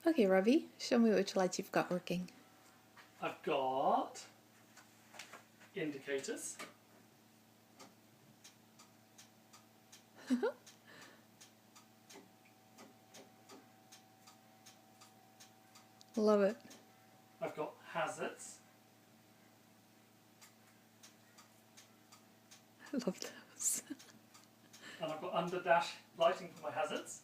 Okay, Robbie, show me which lights you've got working. I've got indicators. Love it. I've got hazards. I love those. And I've got under dash lighting for my hazards.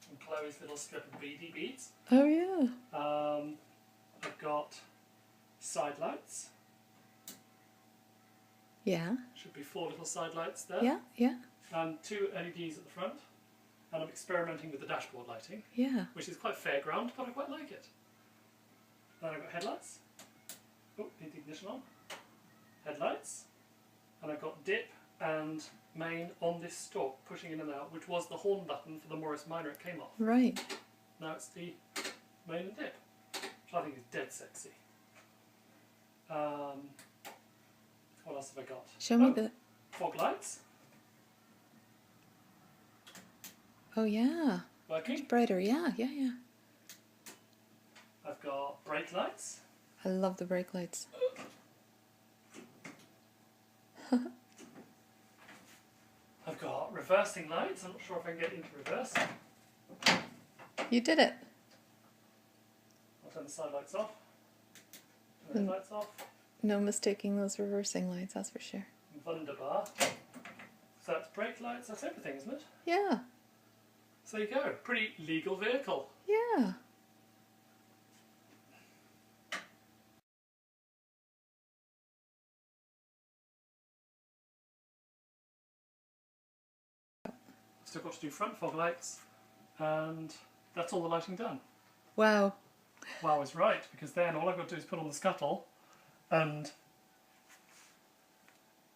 And Chloe's little strip of beady beads. Oh yeah. I've got side lights. Yeah. Should be 4 little side lights there. Yeah, yeah. And 2 LEDs at the front. And I'm experimenting with the dashboard lighting. Yeah. Which is quite fairground, but I quite like it. Then I've got headlights. Oh, need the ignition on. Headlights. And I've got dip and main on this stalk, pushing in and out, which was the horn button for the Morris Minor it came off. Right. Now it's the main and dip, which I think is dead sexy. What else have I got? Show me the... Fog lights. Oh yeah. Working. Much brighter, yeah, yeah, yeah. I've got brake lights. I love the brake lights. I've got reversing lights. I'm not sure if I can get into reverse. You did it. I'll turn the side lights off. Turn the lights off. No mistaking those reversing lights, that's for sure. Wunderbar. So that's brake lights, that's everything, isn't it? Yeah. So there you go. Pretty legal vehicle. Yeah. Still got to do front fog lights, and that's all the lighting done. Wow. Wow is right, because then all I've got to do is put on the scuttle and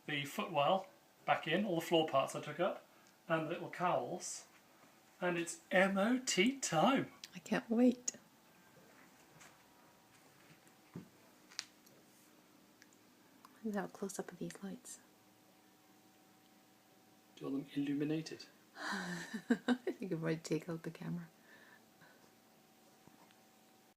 the footwell back in, all the floor parts I took up, and the little cowls, and it's MOT time. I can't wait. Look at how close up of these lights. Do you want them illuminated? I think I might take out the camera.